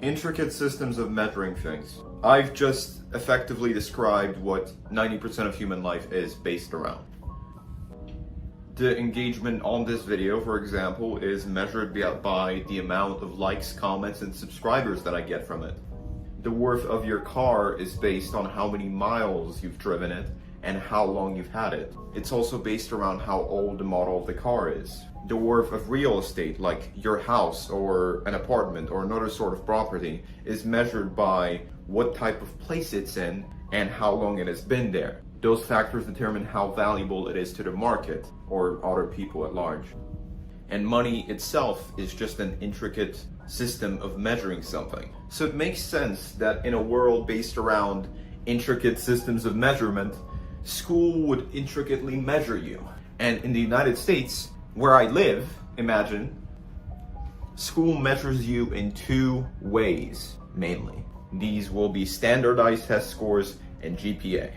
Intricate systems of measuring things. I've just effectively described what 90% of human life is based around. The engagement on this video, for example, is measured by the amount of likes, comments, and subscribers that I get from it. The worth of your car is based on how many miles you've driven it and how long you've had it. It's also based around how old the model of the car is. The worth of real estate, like your house or an apartment or another sort of property, is measured by what type of place it's in and how long it has been there. Those factors determine how valuable it is to the market or other people at large. And money itself is just an intricate system of measuring something. So it makes sense that in a world based around intricate systems of measurement, school would intricately measure you. And in the United States, where I live, imagine, school measures you in two ways, mainly. These will be standardized test scores and GPA.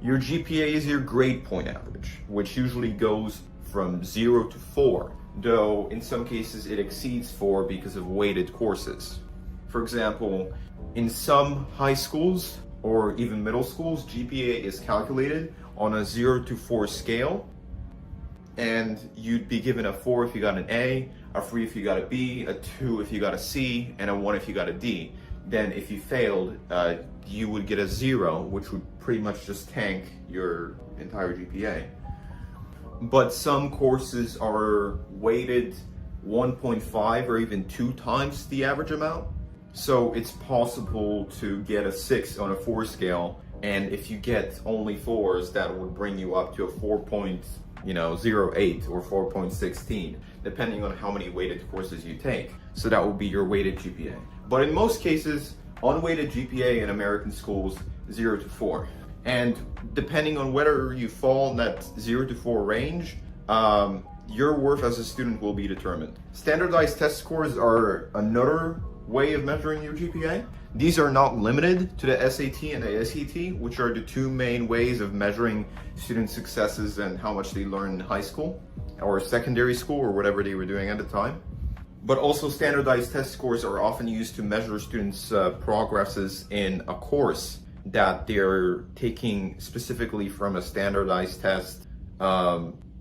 Your GPA is your grade point average, which usually goes from 0 to 4, though in some cases it exceeds 4 because of weighted courses. For example, in some high schools or even middle schools, GPA is calculated on a 0 to 4 scale, and you'd be given a 4 if you got an A, a 3 if you got a B, a 2 if you got a C, and a 1 if you got a D. Then if you failed, you would get a 0, which would pretty much just tank your entire GPA. But some courses are weighted 1.5 or even 2 times the average amount. So it's possible to get a 6 on a 4 scale, and if you get only 4s, that would bring you up to a 4.08 or 4.16, depending on how many weighted courses you take. So that would be your weighted GPA. But in most cases, unweighted GPA in American schools, 0 to 4. And depending on whether you fall in that 0 to 4 range, your worth as a student will be determined. Standardized test scores are another way of measuring your GPA. These are not limited to the SAT and the SAT, which are the two main ways of measuring student successes and how much they learn in high school or secondary school or whatever they were doing at the time. But also standardized test scores are often used to measure students' progresses in a course that they're taking specifically from a standardized test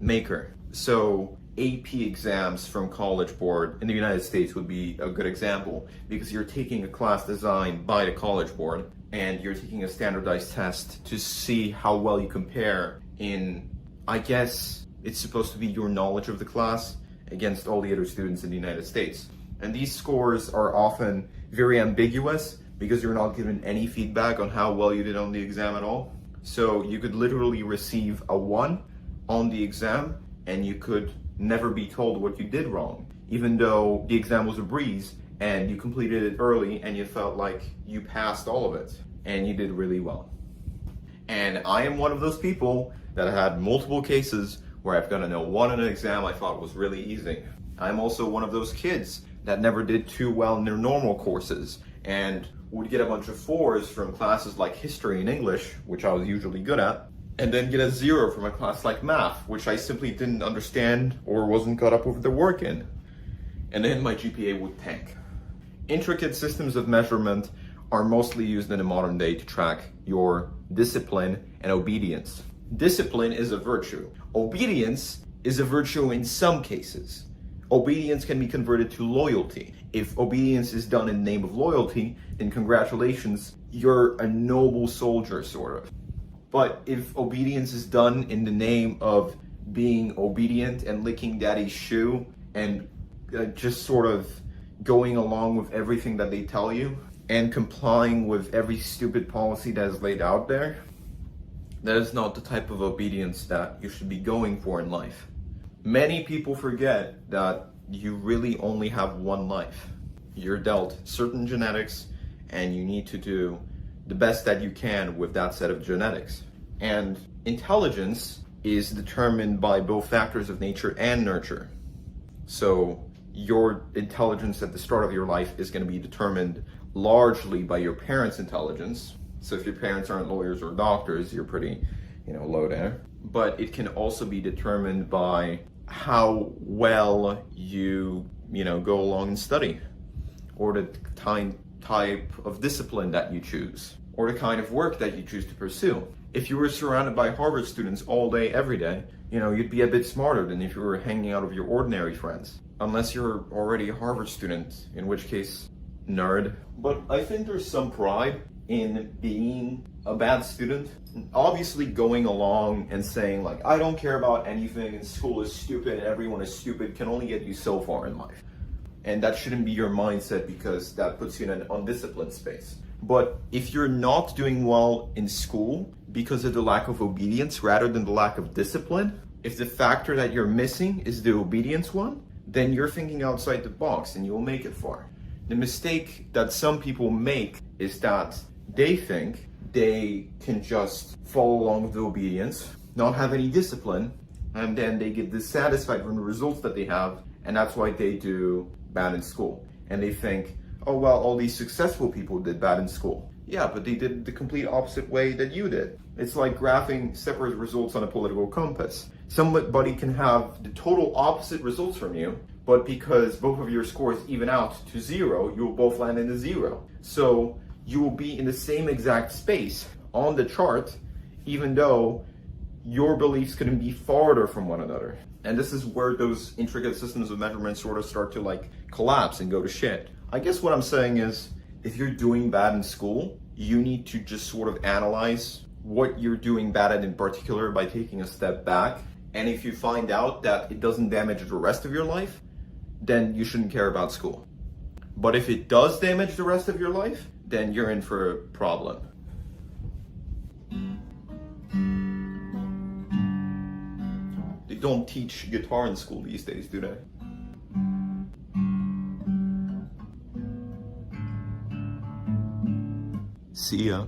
maker. So AP exams from College Board in the United States would be a good example, because you're taking a class designed by the College Board and you're taking a standardized test to see how well you compare in, I guess it's supposed to be your knowledge of the class against all the other students in the United States. And these scores are often very ambiguous because you're not given any feedback on how well you did on the exam at all. So you could literally receive a 1 on the exam and you could never be told what you did wrong, even though the exam was a breeze and you completed it early and you felt like you passed all of it and you did really well. And I am one of those people that had multiple cases where I've gotten a 1 in an exam I thought was really easy. I'm also one of those kids that never did too well in their normal courses and would get a bunch of 4s from classes like history and English, which I was usually good at, and then get a 0 from a class like math, which I simply didn't understand or wasn't caught up with the work in. And then my GPA would tank. Intricate systems of measurement are mostly used in the modern day to track your discipline and obedience. Discipline is a virtue. Obedience is a virtue in some cases. Obedience can be converted to loyalty. If obedience is done in the name of loyalty, then congratulations, you're a noble soldier, sort of. But if obedience is done in the name of being obedient and licking daddy's shoe and just sort of going along with everything that they tell you and complying with every stupid policy that is laid out there, that is not the type of obedience that you should be going for in life. Many people forget that you really only have one life. You're dealt certain genetics and you need to do the best that you can with that set of genetics. And intelligence is determined by both factors of nature and nurture. So your intelligence at the start of your life is going to be determined largely by your parents' intelligence. So if your parents aren't lawyers or doctors, you're pretty, low there. But it can also be determined by how well you, go along and study, or the type of discipline that you choose or the kind of work that you choose to pursue. If you were surrounded by Harvard students all day, every day, you'd be a bit smarter than if you were hanging out with your ordinary friends. Unless you're already a Harvard student, in which case, nerd. But I think there's some pride in being a bad student. Obviously going along and saying like, I don't care about anything and school is stupid and everyone is stupid can only get you so far in life. And that shouldn't be your mindset because that puts you in an undisciplined space. But if you're not doing well in school because of the lack of obedience rather than the lack of discipline, if the factor that you're missing is the obedience one, then you're thinking outside the box and you'll make it far. The mistake that some people make is that they think they can just follow along with the obedience, not have any discipline, and then they get dissatisfied from the results that they have, and that's why they do bad in school. And they think, oh well, all these successful people did bad in school. Yeah, but they did the complete opposite way that you did. It's like graphing separate results on a political compass. Somebody can have the total opposite results from you, but because both of your scores even out to 0, you will both land in the 0. So you will be in the same exact space on the chart, even though your beliefs couldn't be farther from one another. And this is where those intricate systems of measurement sort of start to like collapse and go to shit. I guess what I'm saying is, if you're doing bad in school, you need to just sort of analyze what you're doing bad at in particular by taking a step back. And if you find out that it doesn't damage the rest of your life, then you shouldn't care about school. But if it does damage the rest of your life, then you're in for a problem. They don't teach guitar in school these days, do they? See ya.